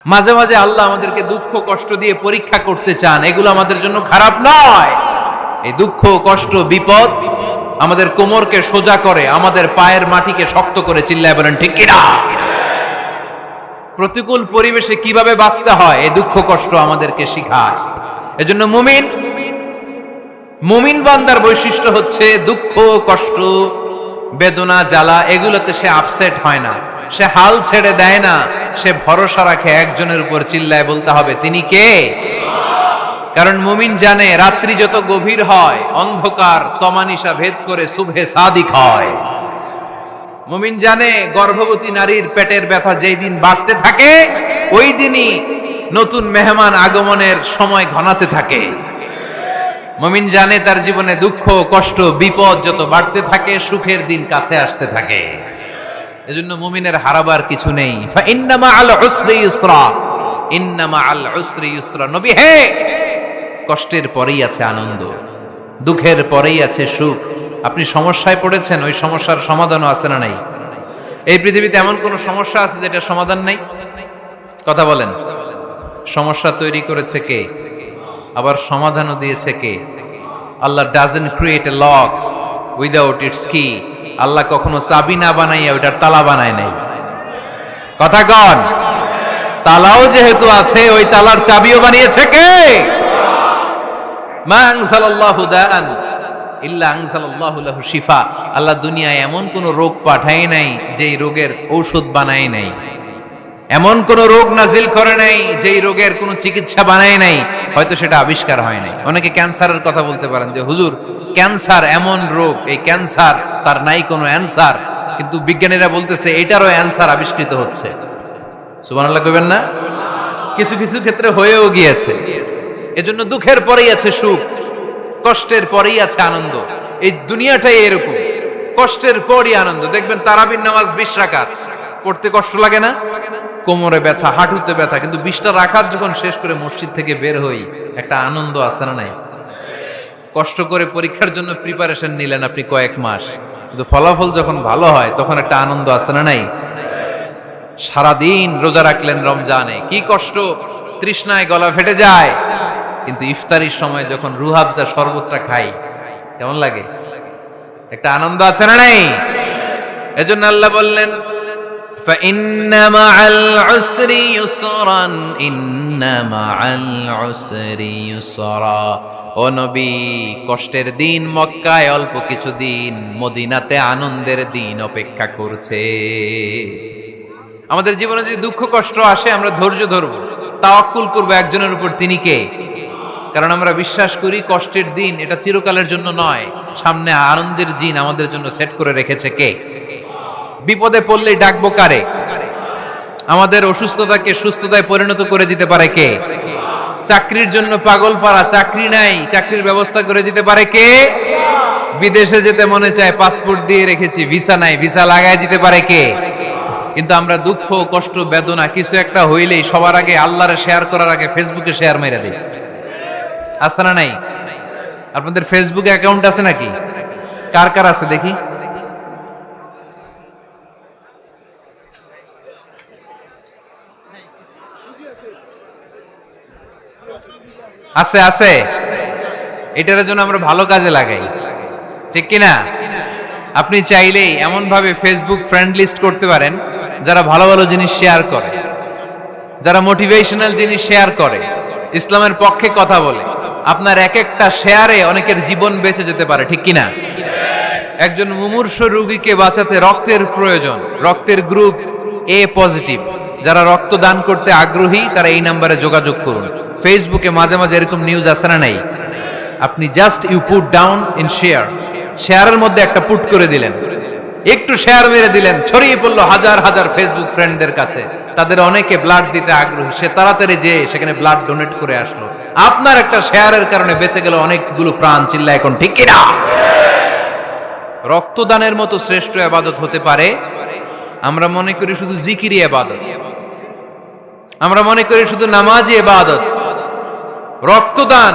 মাঝে মাঝে আল্লাহ আমাদেরকে দুঃখ কষ্ট দিয়ে পরীক্ষা করতে চান, এগুলো আমাদের জন্য খারাপ নয়। এই দুঃখ কষ্ট বিপদ আমাদের কোমরকে সোজা করে, আমাদের পায়ের মাটিকে শক্ত করে, চিল্লায় বলেন ঠিক কিনা? প্রতিকূল পরিবেশে কিভাবে বাঁচতে হয় এই দুঃখ কষ্ট আমাদেরকে শিখায়। এজন্য মুমিন বান্দার বৈশিষ্ট্য হচ্ছে দুঃখ কষ্ট বেদনা জ্বালা এগুলোতে সে আপসেট হয় না, সে হাল ছেড়ে দেয় না, সে ভরসা রাখে একজনের উপর, চিল্লায় বলতে হবে তিনি কে? কারণ মুমিন জানে রাত্রি যত গভীর হয় অন্ধকার তমানিসা ভেদ করে সুবহে সাদিক হয়। মুমিন জানে গর্ভবতী নারীর পেটের ব্যথা যেই দিন বাড়তে থাকে ওই দিনই নতুন মেহমান আগমনের সময় ঘনাতে থাকে। মুমিন জানে তার জীবনে দুঃখ কষ্ট বিপদ যত বাড়তে থাকে সুখের দিন কাছে আসতে থাকে। এজন্য মুমিনের হারাবার কিছু নেই। ফা ইন্না মাআল উসরি ইউসরা, ইন্না মাআল উসরি ইউসরা। নবী হে, কষ্টের পরেই আছে আনন্দ, দুঃখের পরেই আছে সুখ। আপনি সমস্যায় পড়েছেন, ওই সমস্যার সমাধানও আছে না নাই? এই পৃথিবীতে এমন কোন সমস্যা আছে যেটা সমাধান নাই? কথা বলেন। সমস্যা তৈরি করেছে কে? আবার সমাধানও দিয়েছে কে? Allah doesn't create a lock without its key. Allah কখনো চাবি না বানাইয়া ওইটার তালা বানায় নাই। কথা কন। তালাও যেহেতু আছে ওই তালার চাবিও বানিয়েছে কে? মা আনজালাল্লাহু দাআন ইল্লা আনজালাল্লাহু লাহু শিফা। আল্লাহ দুনিয়ায় এমন কোন রোগ পাঠায় নাই যেই রোগের ঔষধ বানায় নাই, এমন কোন রোগ নাজিল করে নাই যেই রোগের কোন চিকিৎসা বানায় নাই, হয়তো সেটা আবিষ্কার হয় নাই। অনেকে ক্যান্সারের কথা বলতে পারেন যে হুজুর ক্যান্সার এমন রোগ, এই ক্যান্সার তার নাই কোনো অ্যানসার, কিন্তু বিজ্ঞানীরা বলতেছে এটারও অ্যানসার আবিষ্কৃত হচ্ছে। সুবহানাল্লাহ কইবেন না? কিছু কিছু ক্ষেত্রে হয়েও গিয়েছে। এজন্য দুঃখের পরেই আছে সুখ, কষ্টের পরেই আছে আনন্দ। এই দুনিয়াটাই এরকম, কষ্টের পরই আনন্দ। দেখবেন তারাবির নামাজ 20 রাকাত পড়তে কষ্ট লাগে না? কোমরে ব্যথা, হাঁটুতে ব্যথা, কিন্তু 20টা রাকাত যখন শেষ করে মসজিদ থেকে বের হই একটা আনন্দ আছে না নাই? কষ্ট করে পরীক্ষার জন্য প্রিপারেশন নিলেন আপনি কয়েক মাস, কিন্তু ফলাফল যখন ভালো হয় তখন একটা আনন্দ আছে না নাই? সারাদিন রোজা রাখলেন রমজানে, কি কষ্ট, তৃষ্ণায় গলা ফেটে যায়, কিন্তু ইফতারির সময় যখন রুহাবজা শরবতটা খাই কেমন লাগে? একটা আনন্দ আছে না নাই? এজন্য আল্লাহ বললেন فَإِنَّ مَعَ الْعُسْرِ يُسْرًا إِنَّ مَعَ الْعُسْرِ يُسْرًا। ও নবী, কষ্টের দিন মক্কায় অল্প কিছু দিন, মদিনাতে আনন্দের দিন অপেক্ষা করছে। আমাদের জীবনে যদি দুঃখ কষ্ট আসে আমরা ধৈর্য ধরবো, তাওয়াক্কুল করবো একজনের উপর, তিনি কে? কারণ আমরা বিশ্বাস করি কষ্টের দিন এটা চিরকালের জন্য নয়, সামনে আনন্দের দিন আমাদের জন্য সেট করে রেখেছে কে? বিপদে পড়লে ডাকবো কারে? আমাদের অসুস্থতাকে সুস্থতায় পরিণত করে দিতে পারে কে? চাকরির জন্য পাগল পারা, চাকরি নাই, চাকরির ব্যবস্থা করে দিতে পারে কে? বিদেশে যেতে মনে চায়, পাসপোর্ট দিয়ে রেখেছি, ভিসা নাই, ভিসা লাগায় দিতে পারে কে? কিন্তু আমরা দুঃখ কষ্ট বেদনা কিছু একটা হইলেই সবার আগে আল্লাহরে শেয়ার করার আগে ফেসবুকে শেয়ার মেরে দিই। আছে না নাই? আপনাদের ফেসবুকে অ্যাকাউন্ট আছে নাকি? কার কার আছে দেখি? আছে আছে। এটার জন্য আমরা ভালো কাজে লাগাই, ঠিক কিনা? আপনি চাইলেই এমন ভাবে ফেসবুক ফ্রেন্ড লিস্ট করতে পারেন যারা ভালো ভালো জিনিস শেয়ার করে, যারা মোটিভেশনাল জিনিস শেয়ার করে, ইসলামের পক্ষে কথা বলে। আপনার এক একটা শেয়ারে অনেকের জীবন বেঁচে যেতে পারে, ঠিক কিনা? একজন মুমূর্ষ রোগীকে বাঁচাতে রক্তের প্রয়োজন, রক্তের গ্রুপ এ পজিটিভ। যারা রক্ত দান করতে আগ্রহী তারা এই নাম্বারে যোগাযোগ করুন। ফেসবুকে মাঝে মাঝে এরকম নিউজ আসে না নাই? আপনি just you put down in share, শেয়ারের মধ্যে একটা পুট করে দিলেন, একটু শেয়ার মেরে দিলেন, ছড়িয়ে পড়লো হাজার হাজার ফেসবুক ফ্রেন্ডদের কাছে। তাদের অনেকে ব্লাড দিতে আগ্রহী, সে তাড়াতাড়ি যেয়ে সেখানে ব্লাড ডোনেট করে আসলো। আপনার একটা শেয়ারের কারণে বেঁচে গেল অনেকগুলো প্রাণ, চিল্লা এখন ঠিক কিনা? রক্তদানের মতো শ্রেষ্ঠ ইবাদত হতে পারে? আমরা মনে করি শুধু জিকিরি ইবাদত, আমরা মনে করি শুধু নামাজি ইবাদত। রক্তদান,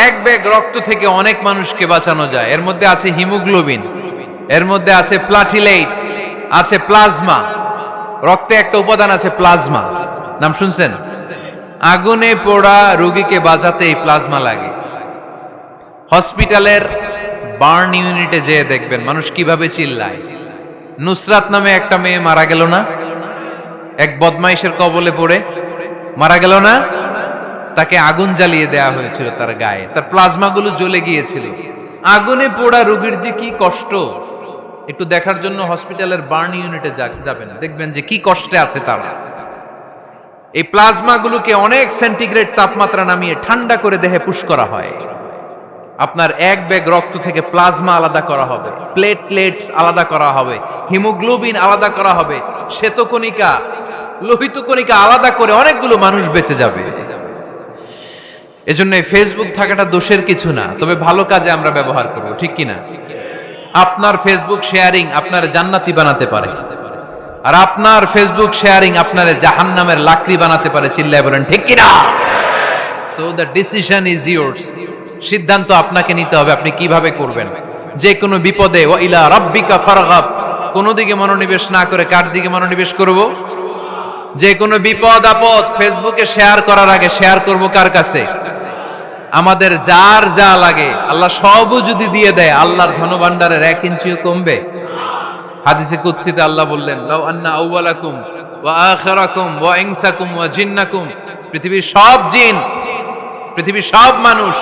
এক ব্যাগ রক্ত থেকে অনেক মানুষকে বাঁচানো যায়। এর মধ্যে আছে হিমোগ্লোবিন, এর মধ্যে আছে প্লাটিলেট, আছে প্লাজমা, রক্তে একটা উপাদান আছে প্লাজমা, নাম শুনছেন? আগুনে পোড়া রোগীকে বাঁচাতে এই প্লাজমা লাগে। হসপিটালের বার্ন ইউনিটে যেয়ে দেখবেন মানুষ কিভাবে চিল্লায়। নুসরাত নামে একটা মেয়ে মারা গেল না, এক বদমাইশের কবলে পড়ে মারা গেল না? তাকে আগুন জ্বালিয়ে দেয়া হয়েছিল তার গায়ে, তার প্লাজমা গুলো জ্বলে গিয়েছিল। আগুনে পোড়া রোগীর যে কি কষ্ট, একটু দেখার জন্য হসপিটালের বার্ন ইউনিটে যাবেন, দেখবেন যে কি কষ্টে আছে তারা। এই প্লাজমা গুলোকে অনেক সেন্টিগ্রেড তাপমাত্রা নামিয়ে ঠান্ডা করে দেহে পুশ করা হয়। আপনার এক ব্যাগ রক্ত থেকে প্লাজমা আলাদা করা হবে, প্লেটলেটস আলাদা করা হবে, হিমোগ্লোবিন আলাদা করা হবে, শ্বেতকণিকা, লোহিত কণিকা আলাদা করে অনেকগুলো মানুষ বেঁচে যাবে। এজন্য ফেসবুক থাকাটা দোষের কিছু না, তবে ভালো কাজে আমরা ব্যবহার করব, ঠিক কিনা? আপনার ফেসবুক শেয়ারিং আপনার জান্নাতি বানাতে পারে, আর আপনার ফেসবুক শেয়ারিং আপনার জাহান্নামের লাকড়ি বানাতে পারে। চিল্লায় বলেন ঠিক কিনা? So the decision is yours. সিদ্ধান্ত আপনাকে নিতে হবে, আপনি কিভাবে করবেন। যে কোনো বিপদে ওয়া ইলা রাব্বিকা ফারগাব, কোনো দিকে মনোনিবেশ না করে কার দিকে মনোনিবেশ করব? যে কোনো বিপদ আপদ ফেসবুকে শেয়ার করার আগে শেয়ার করব কার কাছে? আমাদের যার যা লাগে আল্লাহ সবও যদি দিয়ে দেয়, আল্লাহর ধনভাণ্ডারের 1 ইঞ্চিও কমবে? হাদিসে কুদসিতে আল্লাহ বললেন, লাউ আন্না আউওয়ালাকুম ওয়া আখিরাকুম ওয়া ইনসাকুম ওয়া জিন্নাকুম, পৃথিবীর সব জিন, পৃথিবীর সব মানুষ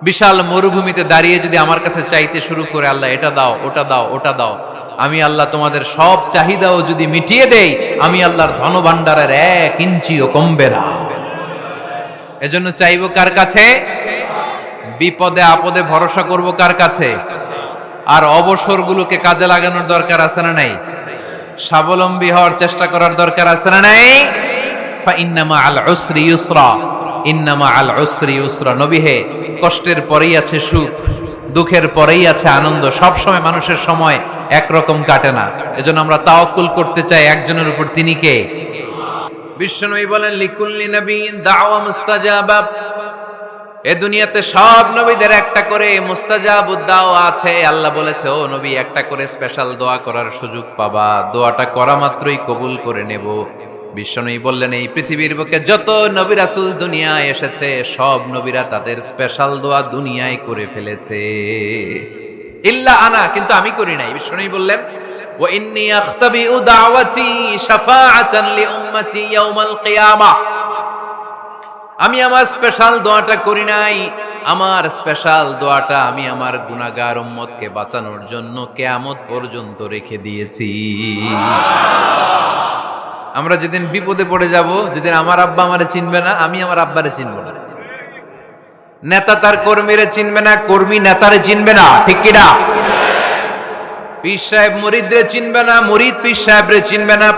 বিশাল মরুভূমিতে দাঁড়িয়ে যদি আমার কাছে চাইতে শুরু করে, আল্লাহ এটা দাও, ওটা দাও, ওটা দাও, আমি আল্লাহ তোমাদের সব চাহিদাও যদি মিটিয়ে দেই, আমি আল্লাহর ধনভাণ্ডারের 1 ইঞ্চিও কমবে না। এজন্য চাইবো কার কাছে? বিপদে আপদে ভরসা করব কার কাছে? আর অবসরগুলোকে কাজে লাগানোর দরকার আছে না নাই? স্বাবলম্বী হওয়ার চেষ্টা করার দরকার আছে না নাই? ফা ইন্নামা আল উসরি ইউসরা, ইন্নামা আল উসরি ইউসরা। নবী হে, কষ্টের পরেই আছে সুখ, দুঃখের পরেই আছে আনন্দ। সব সময় মানুষের সময় একরকম কাটে না। এজন্য আমরা তাওয়াক্কুল করতে চাই একজনের উপর, তিনি কে? বিশ্বনবী বলেন, লিকুল্লি নবিয়্যিন দাওয়া মুস্তাজাবা। এই দুনিয়াতে সব নবীদের একটা করে মুস্তাজাবুদ দাওয়া আছে। আল্লাহ বলেছে, ও নবী, একটা করে স্পেশাল দোয়া করার সুযোগ পাবা, দোয়াটা করা মাত্রই কবুল করে নেব। বিশ্বনবী বললেন, এই পৃথিবীর বুকে যত নবী রাসূল দুনিয়ায় এসেছে, সব নবীরা তাদের স্পেশাল দোয়া দুনিয়ায় করে ফেলেছে, ইল্লা আনা, কিন্তু আমি করি নাই। বিশ্বনবী বললেন, ওয়া ইন্নী আখতাবিউ দাওয়াতি শাফাআতান লি উম্মতি ইয়াউমাল কিয়ামাহ। আমি আমার স্পেশাল দোয়াটা করি নাই, আমার স্পেশাল দোয়াটা আমি আমার গুনাহগার উম্মতকে বাঁচানোর জন্য কিয়ামত পর্যন্ত রেখে দিয়েছি। আমরা যেদিন বিপদে পড়ে যাব, যেদিন আমার আব্বা আমারে চিনবে না, আমি আমার আব্বারে চিনব না, নেতা তার কর্মীরে চিনবে না, কর্মী নেতারে চিনবে না, ঠিক কি না? পীর সাহেব মুরিদরে চিনবে না, মুরিদ পীর সাহেবরে চিনবে না,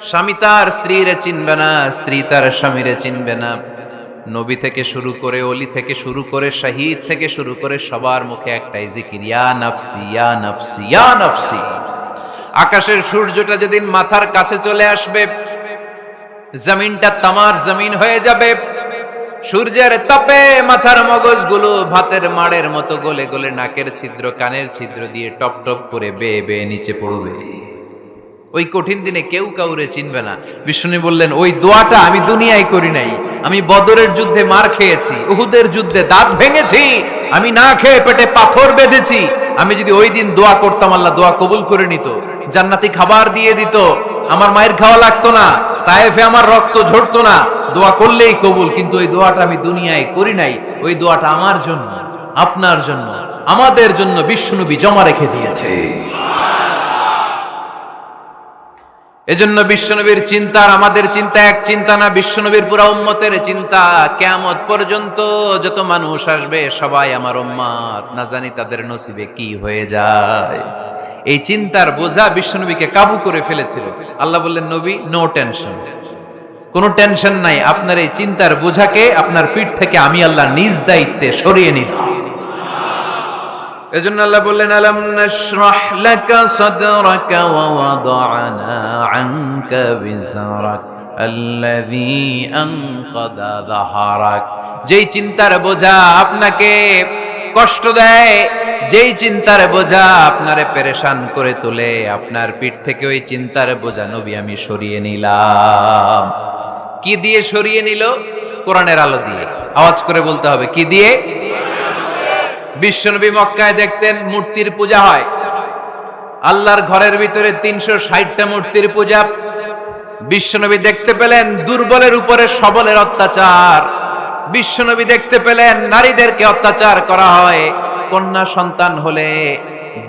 স্বামী তার স্ত্রীরে চিনবে না, স্ত্রী তার স্বামীরে চিনবে না। নবী থেকে শুরু করে, অলি থেকে শুরু করে, শহীদ থেকে শুরু করে, সবার মুখে একটাই জিকির, ইয়া নাফসি ইয়া নাফসি ইয়া নাফসি। আকাশের সূর্যটা যেদিন মাথার কাছে চলে আসবে, জমিনটা তামার জমিন হয়ে যাবে, সূর্যের তাপে মাথার মগজগুলো ভাতের মাড়ের মতো গলে গলে নাকের ছিদ্র কানের ছিদ্র দিয়ে টপ টপ করে বেয়ে বেয়ে নিচে পড়বে। ওই কঠিন দিনে কেউ কাউরে চিনবে না। বিষ্ণু বললেন, ওই দোয়াটা আমি দুনিয়ায় করি নাই, আমি বদরের যুদ্ধে মার খেয়েছি, উহুদের যুদ্ধে দাঁত ভেঙেছি, আমি না খেয়ে পেটে পাথর বেঁধেছি। আমি যদি ওই দিন দোয়া করতাম, আল্লাহ দোয়া কবুল করে নিত, জান্নাতি খাবার দিয়ে দিত, আমার মায়ের খাওয়া লাগতো না, তায়েফে আমার রক্ত ঝরতো না, দোয়া করলেই কবুল। কিন্তু ওই দোয়াটা আমি দুনিয়ায় করি নাই, ওই দোয়াটা আমার জন্য, আপনার জন্য, আমাদের জন্য বিশ্বনবী জমা রেখে দিয়েছে। এজন্য বিশ্বনবীর চিন্তা আর আমাদের চিন্তা এক চিন্তা না, বিশ্বনবীর পুরা উম্মতের চিন্তা। কিয়ামত পর্যন্ত যত মানুষ আসবে সবাই আমার উম্মত, না জানি তাদের নসিবে কি হয়ে যায়। এই চিন্তার বোঝা বিশ্বনবীকে কাবু করে ফেলেছিল। আল্লাহ বললেন, নবী, নো টেনশন, কোনো টেনশন নাই, আপনার এই চিন্তার বোঝাকে আপনার পিঠ থেকে আমি আল্লাহ নিজ দায়িত্বে সরিয়ে নিলাম। এজন্য আল্লাহ বললেন, আলাম নাশরাহ লাকা সাদরাকা ওয়া ওয়াদা'না আনকা বিজরাক আল্লাযী আনকাদা যাহারাক। যেই চিন্তার বোঝা আপনাকে কষ্ট দেয়, যেই চিন্তার বোঝা আপনারে পেরেশান করে তোলে, আপনার পিঠ থেকে ওই চিন্তার বোঝা নবী আমি সরিয়ে নিলাম। কি দিয়ে সরিয়ে নিল? কোরআনের আলো দিয়ে। আওয়াজ করে বলতে হবে, কি দিয়ে? বিশ্বনবী মক্কায় দেখতেন মূর্তির পূজা হয়, আল্লাহর ঘরের ভিতরে 360টা মূর্তির পূজা। বিশ্বনবী দেখতে পেলেন দুর্বলের উপরে সবলের অত্যাচার। বিশ্বনবী দেখতে পেলেন নারীদেরকে অত্যাচার করা হয়। কন্যা সন্তান হলে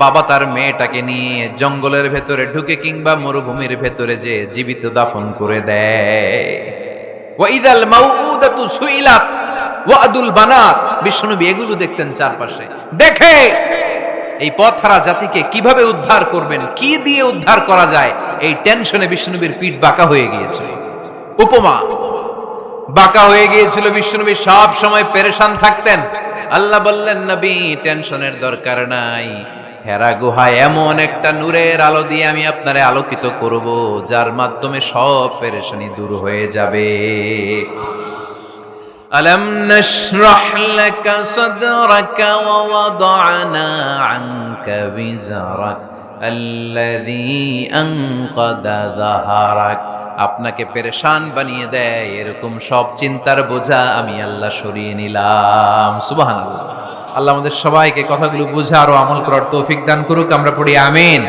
বাবা তার মেয়েটাকে নিয়ে জঙ্গলের ভেতরে ঢুকে কিংবা মরুভূমির ভেতরে যে জীবিত দাফন করে দেয়। ওয়াইদাল মাউউদাতু সুইলাত ওয়াদুল বানাত। বিশ্বনবী এগুলো দেখতেন চারপাশে। দেখে এই পথহারা জাতিকে কিভাবে উদ্ধার করবেন, কি দিয়ে উদ্ধার করা যায়, এই টেনশনে বিশ্বনবীর পিঠ বাঁকা হয়ে গিয়েছিল। উপমা বাঁকা হয়ে গিয়েছিল। বিশ্বনবী সব সময় পেরেশান থাকতেন। আল্লাহ বললেন, নবী টেনশনের দরকার নাই, হেরা গুহায় এমন একটা নূরের আলো দিয়ে আমি আপনারে আলোকিত করব, যার মাধ্যমে সব পেরেশানি দূর হয়ে যাবে। আলম নাশরাহ লাকা সাদরাকা ওয়া ওয়াদানা আনকা বিজরাক আল্লাযী আনকাদা যাহরাক। আপনাকে পেরেশান বানিয়ে দেয় এরকম সব চিন্তার বোঝা আমি আল্লাহ সরিয়ে নিলাম। সুবহানাল্লাহ। আল্লাহ আমাদের সবাইকে কথাগুলো বুঝা আর আমল করার তৌফিক দান করুক। আমরা পড়ি আমিন।